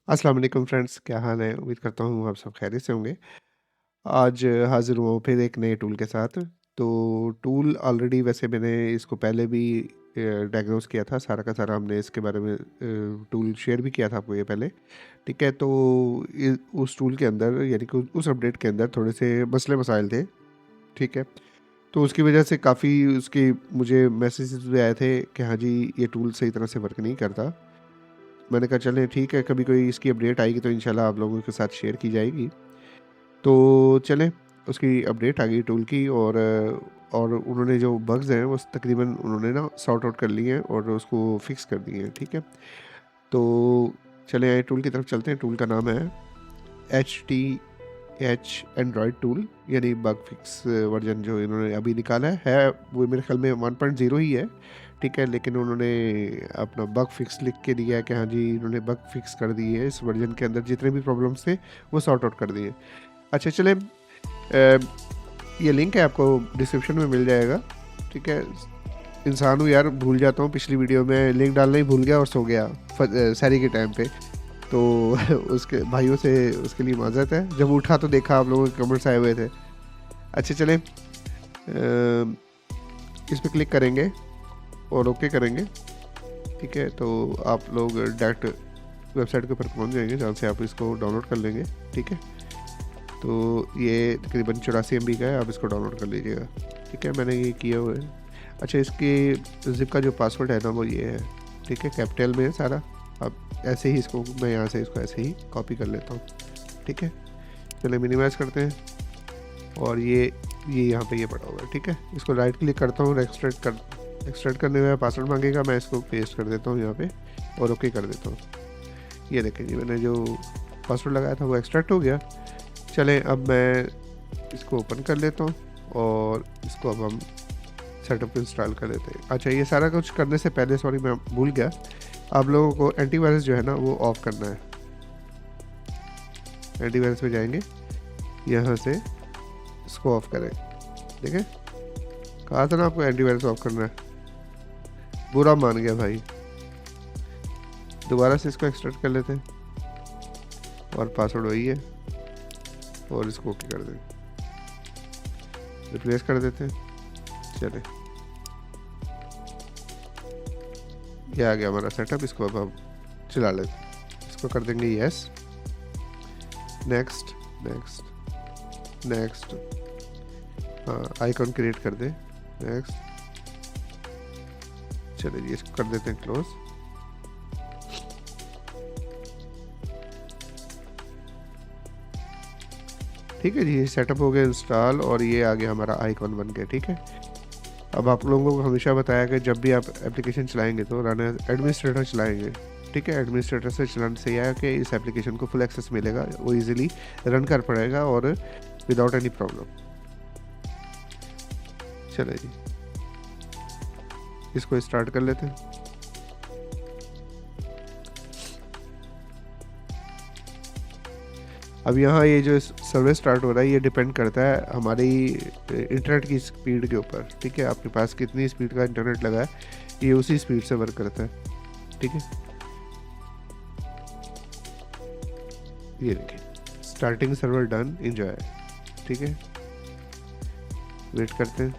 अस्सलाम वालेकुम फ्रेंड्स, क्या हाल है? उम्मीद करता हूँ आप सब खैरियत से होंगे। आज हाज़िर हुआ हूँ फिर एक नए टूल के साथ। तो टूल वैसे मैंने इसको पहले भी डायग्नोज़ किया था, सारा का सारा हमने इसके बारे में टूल शेयर भी किया था आपको ये पहले, ठीक है? तो इ उस टूल के अंदर यानी कि उस अपडेट के अंदर थोड़े से मसले-मसाइल थे, ठीक है? तो उसकी वजह से काफ़ी उसके मुझे मैसेजेस भी आए थे कि हाँ जी, ये टूल सही तरह से वर्क नहीं करता। मैंने कहा चलें ठीक है, कभी कोई इसकी अपडेट आएगी तो इंशाल्लाह आप लोगों के साथ शेयर की जाएगी। तो चलें, उसकी अपडेट आ गई टूल की और उन्होंने जो बग्स हैं वो तकरीबन उन्होंने ना सॉर्ट आउट कर लिए हैं और उसको फिक्स कर दिए हैं, ठीक है? तो चलें आइए टूल की तरफ चलते हैं। टूल का नाम है एचटीएच एंड्रॉयड टूल, यानी बग फिक्स वर्ज़न जो इन्होंने अभी निकाला है वो मेरे ख़्याल में 1.0 ही है, ठीक है? लेकिन उन्होंने अपना बग फिक्स लिख के दिया है कि हाँ जी, इन्होंने बग फिक्स कर दी है, इस वर्ज़न के अंदर जितने भी प्रॉब्लम्स थे, वो सॉर्ट आउट कर दिए। अच्छा चलें, ये लिंक है आपको डिस्क्रिप्शन में मिल जाएगा, ठीक है? इंसान हूँ यार, भूल जाता हूँ, पिछली वीडियो में लिंक डालना ही भूल गया और सो गया सहरी के टाइम पे। तो उसके भाइयों से उसके लिए माज़रत है, जब उठा तो देखा आप लोगों के कमेंट्स आए हुए थे। अच्छा चलें, इस पे क्लिक करेंगे और ओके करेंगे, ठीक है? तो आप लोग डायरेक्ट वेबसाइट के ऊपर पहुँच जाएंगे जहाँ से आप इसको डाउनलोड कर लेंगे, ठीक है? तो ये तकरीबन 84 MB का है, आप इसको डाउनलोड कर लीजिएगा, ठीक है? मैंने ये किया हुआ है। अच्छा, इसके ज़िप का जो पासवर्ड है ना वो ये है, ठीक है? कैपिटल में है सारा। अब ऐसे ही इसको मैं यहाँ से इसको ऐसे ही कॉपी कर लेता हूँ, ठीक है? चलिए मिनिमाइज़ करते हैं और ये यहाँ पे ये पड़ा हुआ है, ठीक है? इसको राइट क्लिक करता हूँ, एक्सट्रैक्ट करने में पासवर्ड मांगेगा, मैं इसको पेस्ट कर देता हूँ यहाँ पे और ओके कर देता हूँ। ये देखें जी, मैंने जो पासवर्ड लगाया था वो एक्सट्रैक्ट हो गया। चलें, अब मैं इसको ओपन कर लेता हूँ और इसको अब हम सेटअप इंस्टॉल कर लेते हैं। अच्छा, ये सारा कुछ करने से पहले सॉरी मैं भूल गया, आप लोगों को एंटीवायरस जो है ना वो ऑफ़ करना है। एंटीवायरस पे जाएंगे, यहाँ से इसको ऑफ़ करें, ठीक है? कहा था ना आपको एंटीवायरस ऑफ़ करना है, बुरा मान गया भाई। दोबारा से इसको एक्सट्रैक्ट कर लेते हैं और पासवर्ड वही है और इसको ओके कर दें, रिप्लेस कर देते हैं। चले, ये आ गया हमारा सेटअप। इसको अब हम चला लेते हैं। इसको कर देंगे यस, नेक्स्ट नेक्स्ट नेक्स्ट, हाँ आइकॉन क्रिएट कर दे, नेक्स्ट। चलिए जी, इसको कर देते हैं क्लोज। ठीक है जी, सेटअप हो गया इंस्टॉल और ये आ गया हमारा आइकॉन बन के, ठीक है? अब आप लोगों को हमेशा बताया कि जब भी आप एप्लीकेशन चलाएंगे तो रन एज एडमिनिस्ट्रेटर चलाएंगे, ठीक है? एडमिनिस्ट्रेटर से चलाने से यह है कि इस एप्लीकेशन को फुल एक्सेस मिलेगा, वो इजीली रन कर पड़ेगा और विदाउट एनी प्रॉब्लम। चले जी, इसको स्टार्ट कर लेते हैं। अब यहाँ ये जो सर्विस स्टार्ट हो रहा है ये डिपेंड करता है हमारी इंटरनेट की स्पीड के ऊपर, ठीक है? आपके पास कितनी स्पीड का इंटरनेट लगा है, ये उसी स्पीड से वर्क करता है, ठीक है? ये देखिए, स्टार्टिंग सर्वर डन, एंजॉय, ठीक है? वेट करते हैं,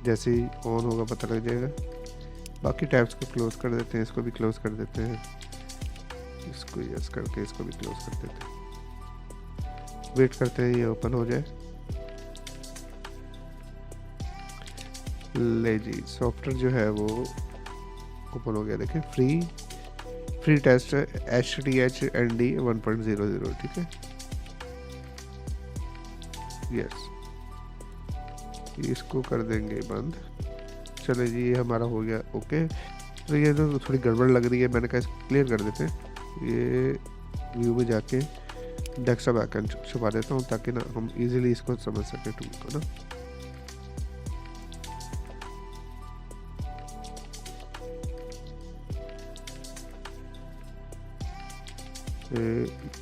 जैसे ही ऑन होगा पता लग जाएगा। बाकी टैब्स को क्लोज कर देते हैं, इसको भी क्लोज कर देते हैं, इसको यस करके इसको भी क्लोज कर देते हैं। वेट करते हैं ये ओपन हो जाए। ले जी, सॉफ्टवेयर जो है वो ओपन हो गया, देखिए फ्री टेस्ट HTHND 1.00, ठीक है? यस, इसको कर देंगे बंद। चले जी, ये हमारा हो गया ओके। तो ये तो थोड़ी गड़बड़ लग रही है, मैंने कहा इसको क्लियर कर देते हैं। ये व्यू में जाके डेस्कटॉप आइकन छुपा देता हूँ ताकि ना हम इजीली इसको समझ सकें टूल को ना।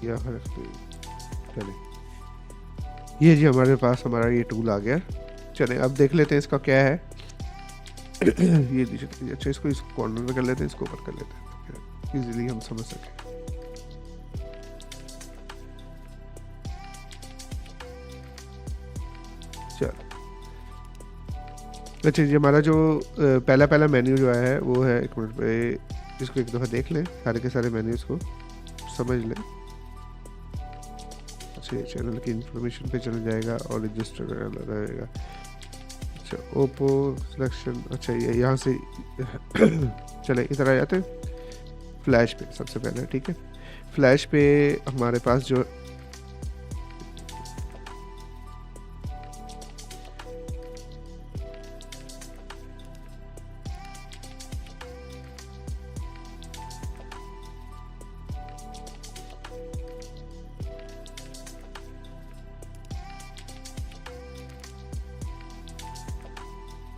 यहाँ चले, ये जी हमारे पास हमारा ये टूल आ गया। चलें अब देख लेते हैं इसका क्या है। ये दीजिए। अच्छा इसको इस कॉर्नर में कर लेते हैं, इसको ऊपर कर लेते हैं, इजीली हम समझ सकें। चल अच्छा जी, हमारा जो पहला मेन्यू जो है वो है, एक मिनट पे इसको एक दफ़ा देख लें, सारे के सारे मेन्यूज़ को समझ लें। अच्छा चैनल की इंफॉर्मेशन पे चला जाएगा और रजिस्टर रहेगा। अच्छा ओप्पो सिलेक्शन, अच्छा ये यहाँ से चले इधर आ जाते हैं फ्लैश पे सबसे पहले। ठीक है, फ्लैश पे हमारे पास जो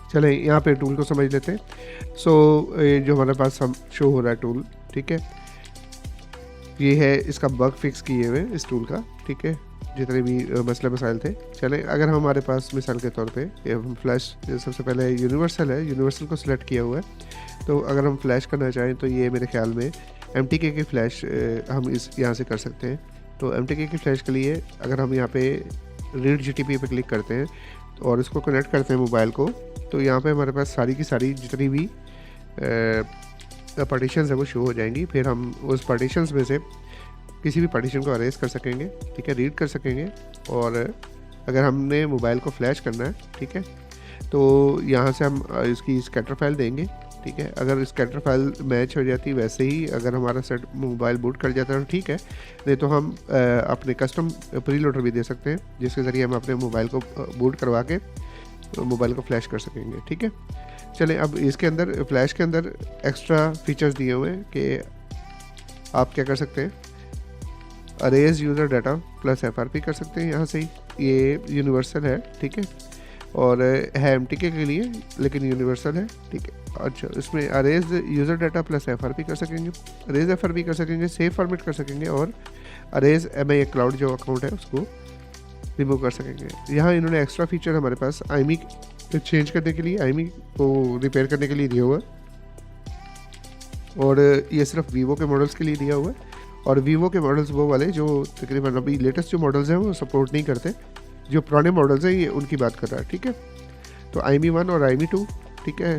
चले यहाँ पे टूल को समझ लेते हैं। सो जो हमारे पास हम शो हो रहा है टूल, ठीक है, ये है इसका बग फिक्स किए हुए इस टूल का। ठीक है, जितने भी मसले मसाइल थे। चले अगर हमारे पास मिसाल के तौर पे हम फ्लैश, सबसे पहले यूनिवर्सल है, यूनिवर्सल को सिलेक्ट किया हुआ है। तो अगर हम फ्लैश करना चाहें तो ये मेरे ख्याल में MTK की फ़्लैश हम इस यहाँ से कर सकते हैं। तो MTK की फ़्लैश के लिए अगर हम यहाँ पे रीड GTP पे क्लिक करते हैं और इसको कनेक्ट करते हैं मोबाइल को, तो यहाँ पे हमारे पास सारी की सारी जितनी भी पार्टीशंस है वो शो हो जाएंगी। फिर हम उस पार्टीशंस में से किसी भी पार्टीशन को अरेज कर सकेंगे, ठीक है, रीड कर सकेंगे। और अगर हमने मोबाइल को फ्लैश करना है, ठीक है, तो यहाँ से हम इसकी स्कैटर फाइल देंगे। ठीक है, अगर स्कैटर फाइल मैच हो जाती वैसे ही अगर हमारा सेट मोबाइल बूट कर जाता है तो ठीक है, नहीं तो हम अपने कस्टम प्रीलोडर भी दे सकते हैं जिसके ज़रिए हम अपने मोबाइल को बूट करवा के मोबाइल को फ्लैश कर सकेंगे। ठीक है, चलें अब इसके अंदर फ्लैश के अंदर एक्स्ट्रा फीचर्स दिए हुए हैं कि आप क्या कर सकते हैं, arrays user data plus FRP कर सकते हैं यहाँ से ही। ये यूनिवर्सल है, ठीक है, और है MTK के लिए लेकिन यूनिवर्सल है। ठीक है, अच्छा इसमें arrays user data plus FRP कर सकेंगे, अरेज FRP कर सकेंगे, सेव फॉर्मेट कर सकेंगे, और अरेज MI क्लाउड जो अकाउंट है उसको रिमूव कर सकेंगे। यहाँ इन्होंने एक्स्ट्रा फीचर हमारे पास IMEI चेंज करने के लिए, IMEI को रिपेयर करने के लिए दिया हुआ है, और ये सिर्फ वीवो के मॉडल्स के लिए दिया हुआ है। और वीवो के मॉडल्स वो वाले जो तकरीबन अभी लेटेस्ट जो मॉडल्स हैं वो सपोर्ट नहीं करते, जो पुराने मॉडल्स हैं ये उनकी बात कर रहा है। ठीक है, तो IMEI 1 और IMEI 2, ठीक है,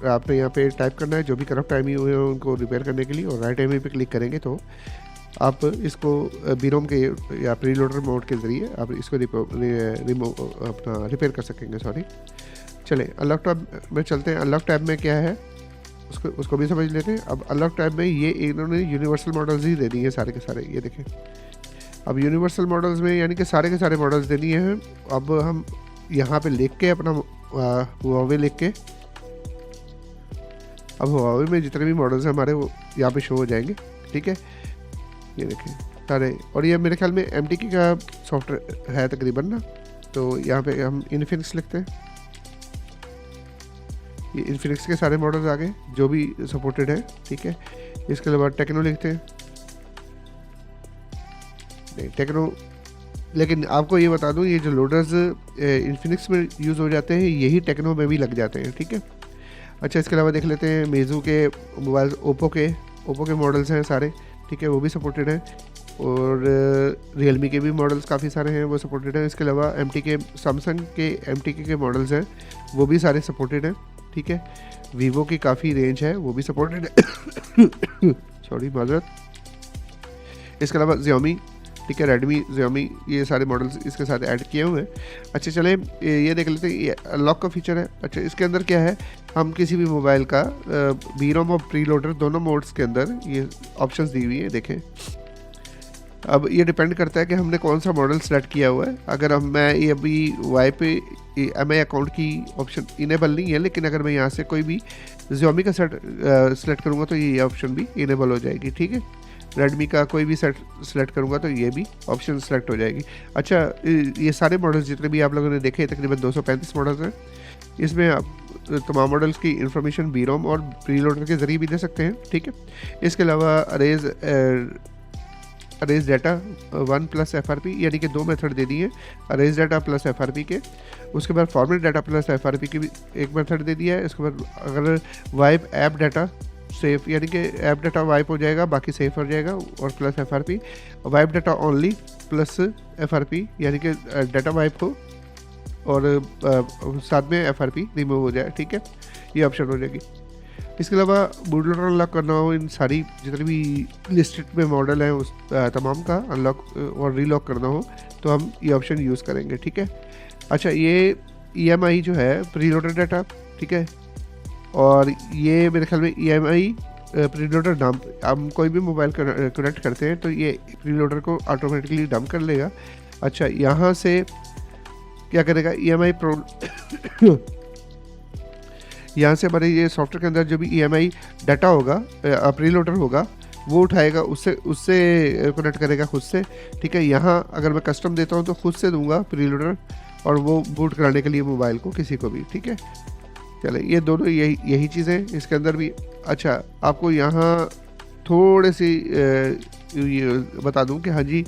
आपने यहाँ पे टाइप करना है जो भी करप्ट IMEI हुए हैं उनको रिपेयर करने के लिए, और राइट IMEI पे क्लिक करेंगे तो आप इसको बीरोम के या प्रीलोडर मोड के ज़रिए आप इसको अपना रिपेयर कर सकेंगे। सॉरी, चलें अनलॉक टैब में चलते हैं। अनलॉक टैब में क्या है उसको भी समझ लेते हैं। अब अनलॉक टैब में ये इन्होंने यूनिवर्सल मॉडल्स ही दे दिए हैं सारे के सारे, ये देखें। अब यूनिवर्सल मॉडल्स में यानी कि सारे के सारे मॉडल्स दे दिए हैं। अब हम यहाँ पे लिख के अपना हुआवे लिख के, अब हुआवे में जितने भी मॉडल्स हैं हमारे वो यहाँ पे शो हो जाएंगे। ठीक है, ये देखें सारे, और ये मेरे ख्याल में MTK का सॉफ्टवेयर है तकरीबन ना। तो यहाँ पे हम इन्फिनिक्स लिखते हैं, ये इन्फिनिक्स के सारे मॉडल्स आ गए जो भी सपोर्टेड है। ठीक है, इसके अलावा टेक्नो लिखते हैं, नहीं टेक्नो, लेकिन आपको ये बता दूं ये जो लोडर्स इन्फिनिक्स में यूज़ हो जाते हैं यही टेक्नो में भी लग जाते हैं। ठीक है, अच्छा इसके अलावा देख लेते हैं मेजू के मोबाइल, ओप्पो के मॉडल्स हैं सारे, ठीक है, वो भी सपोर्टेड हैं, और रियलमी के भी मॉडल्स काफ़ी सारे हैं वो सपोर्टेड हैं। इसके अलावा MTK, सैमसंग के MTK के मॉडल्स हैं वो भी सारे सपोर्टेड हैं। ठीक है, वीवो की काफ़ी रेंज है वो भी सपोर्टेड है। सॉरी माजरत। इसके अलावा Xiaomi, ठीक है, रेडमी, Xiaomi, ये सारे मॉडल्स इसके साथ ऐड किए हुए हैं। अच्छा चले ये देख लेते हैं, ये अनलॉक का फीचर है। अच्छा इसके अंदर क्या है, हम किसी भी मोबाइल का बीरोम और प्रीलोडर दोनों मोड्स के अंदर ये ऑप्शंस दी हुई है, देखें। अब ये डिपेंड करता है कि हमने कौन सा मॉडल सेलेक्ट किया हुआ है। अगर मैं ये अभी वाई पे MI अकाउंट की ऑप्शन इनेबल नहीं है, लेकिन अगर मैं यहाँ से कोई भी Xiaomi का सेट सेलेक्ट करूँगा तो ये ऑप्शन भी इनेबल हो जाएगी। ठीक है, रेडमी का कोई भी सेट सेलेक्ट करूँगा तो ये भी ऑप्शन सेलेक्ट हो जाएगी। अच्छा ये सारे मॉडल्स जितने भी आप लोगों ने देखे तकरीबन 235 मॉडल्स हैं, इसमें आप तमाम मॉडल्स की इंफॉर्मेशन बीरोम और प्रीलोडर के ज़रिए भी दे सकते हैं। ठीक है, इसके अलावा arrays arrays data 1 plus FRP, यानी कि 2 मेथड दे दिए, अरेज डाटा प्लस FRP के। उसके बाद फॉर्मेट डाटा प्लस FRP की भी एक मेथड दे दिया है। उसके बाद अगर वाइप ऐप डाटा सेफ, यानी कि ऐप डाटा वाइप हो जाएगा, बाकी सेफ हो जाएगा, और plus FRP। Wipe data only plus FRP, यानी कि डाटा वाइप हो और साथ में FRP रिमूव हो जाए, ठीक है, ये ऑप्शन हो जाएगी। इसके अलावा बूट लोडर अनलॉक करना हो, इन सारी जितने भी लिस्टेड में मॉडल हैं उस तमाम का अनलॉक और रीलॉक करना हो तो हम ये ऑप्शन यूज़ करेंगे, ठीक है। अच्छा, ये EMI जो है प्रीलोडेड डाटा, ठीक है, और ये मेरे ख्याल में EMI प्रीलोडर डंप, हम कोई भी मोबाइल कनेक्ट करते हैं तो ये प्रीलोडर को ऑटोमेटिकली डंप कर लेगा। अच्छा, यहाँ से क्या करेगा EMI प्रो यहाँ से हमारे ये सॉफ्टवेयर के अंदर जो भी EMI डाटा होगा, प्रीलोडर होगा, वो उठाएगा, उससे उससे कनेक्ट करेगा खुद से, ठीक है। यहाँ अगर मैं कस्टम देता हूँ तो खुद से दूंगा प्रीलोडर, और वो बूट कराने के लिए मोबाइल को किसी को भी, ठीक है। चले, ये दोनों यही चीज़ें इसके अंदर भी। अच्छा, आपको यहाँ थोड़े सी ये बता दूं कि हाँ जी,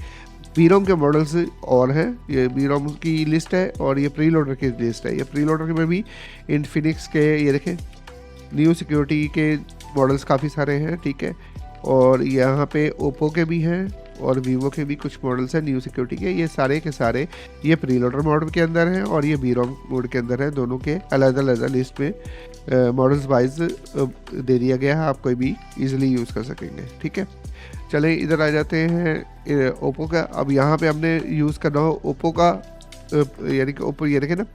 बीरोम के मॉडल्स और हैं, ये बीरोम की लिस्ट है और ये प्रीलोडर की लिस्ट है। ये प्रीलोडर में भी इन्फिनिक्स के, ये देखें, न्यू सिक्योरिटी के मॉडल्स काफ़ी सारे हैं, ठीक है, और यहाँ पे ओप्पो के भी हैं और वीवो के भी कुछ मॉडल्स हैं न्यू सिक्योरिटी के। ये सारे के सारे ये प्रीलोडर मॉडल के अंदर हैं और ये बीरोम मोड के अंदर है। दोनों के अलग अलग लिस्ट में मॉडल्स वाइज दे दिया गया है, आप कोई भी इजीली यूज़ कर सकेंगे, ठीक है। चले, इधर आ जाते हैं ओप्पो का। अब यहाँ पे हमने यूज़ करना हो ओप्पो का, यानी कि ओप्पो, ये देखें ना,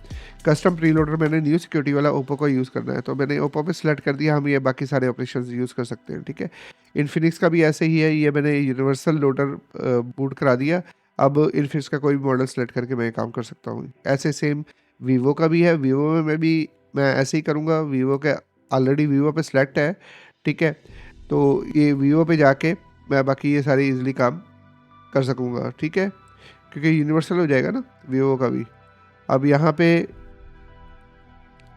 कस्टम प्रीलोडर मैंने न्यू सिक्योरिटी वाला ओप्पो का यूज़ करना है तो मैंने ओप्पो पे सिलेक्ट कर दिया। हम ये बाकी सारे ऑपरेशंस यूज़ कर सकते हैं, ठीक है। इन्फिनिक्स का भी ऐसे ही है, ये मैंने यूनिवर्सल लोडर बूट करा दिया। अब इन्फिनिक्स का कोई भी मॉडल सेलेक्ट करके मैं काम कर सकता हूँ। ऐसे सेम वीवो का भी है, वीवो में मैं ऐसे ही करूँगा। वीवो के ऑलरेडी वीवो पे सिलेक्ट है, ठीक है, तो ये वीवो पे जाके मैं बाकी ये सारी इजीली काम कर सकूँगा, ठीक है, क्योंकि यूनिवर्सल हो जाएगा ना वीवो का भी। अब यहाँ पे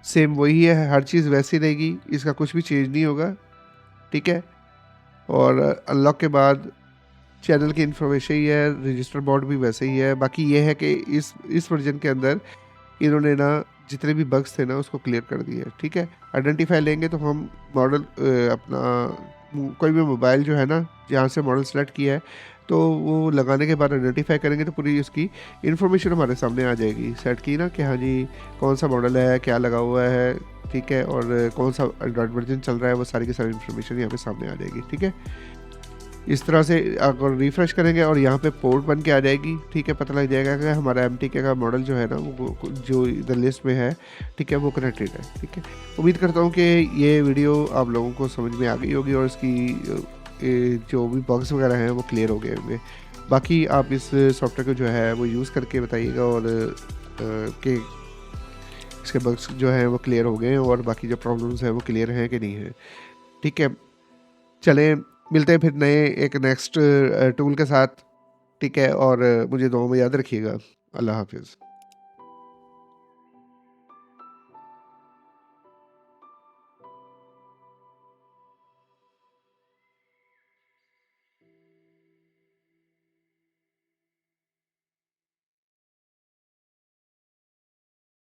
सेम वही है, हर चीज़ वैसी रहेगी, इसका कुछ भी चेंज नहीं होगा, ठीक है। और अनलॉक के बाद चैनल की इन्फॉर्मेशन ही है, रजिस्टर बोर्ड भी वैसे ही है। बाकी ये है कि इस वर्जन के अंदर इन्होंने ना जितने भी बग्स थे ना उसको क्लियर कर दिए, ठीक है। आइडेंटिफाई लेंगे तो हम मॉडल अपना कोई भी मोबाइल जो है ना, जहाँ से मॉडल सेलेक्ट किया है, तो वो लगाने के बाद आइडेंटिफाई करेंगे तो पूरी उसकी इन्फॉर्मेशन हमारे सामने आ जाएगी सेट की ना, कि हाँ जी कौन सा मॉडल है, क्या लगा हुआ है, ठीक है, और कौन सा एंड्रॉइड वर्जन चल रहा है, वो सारी की सारी इन्फॉर्मेशन यहाँ पे सामने आ जाएगी, ठीक है। इस तरह से अगर रिफ़्रेश करेंगे और यहाँ पे पोर्ट बन के आ जाएगी, ठीक है, पता लग जाएगा कि हमारा MTK का मॉडल जो है ना वो जो इधर लिस्ट में है, ठीक है, वो कनेक्टेड है, ठीक है। उम्मीद करता हूँ कि ये वीडियो आप लोगों को समझ में आ गई होगी और इसकी जो भी बग्स वगैरह हैं वो क्लियर हो गए होंगे। बाकी आप इस सॉफ्टवेयर को जो है वो यूज़ करके बताइएगा और कि इसके बग्स जो हैं वो क्लियर हो गए हैं और बाकी जो प्रॉब्लम्स हैं वो क्लियर हैं कि नहीं है, ठीक है। चलें, मिलते हैं फिर नए एक नेक्स्ट टूल के साथ, ठीक है, और मुझे दुआ में याद रखिएगा। अल्लाह हाफिज़।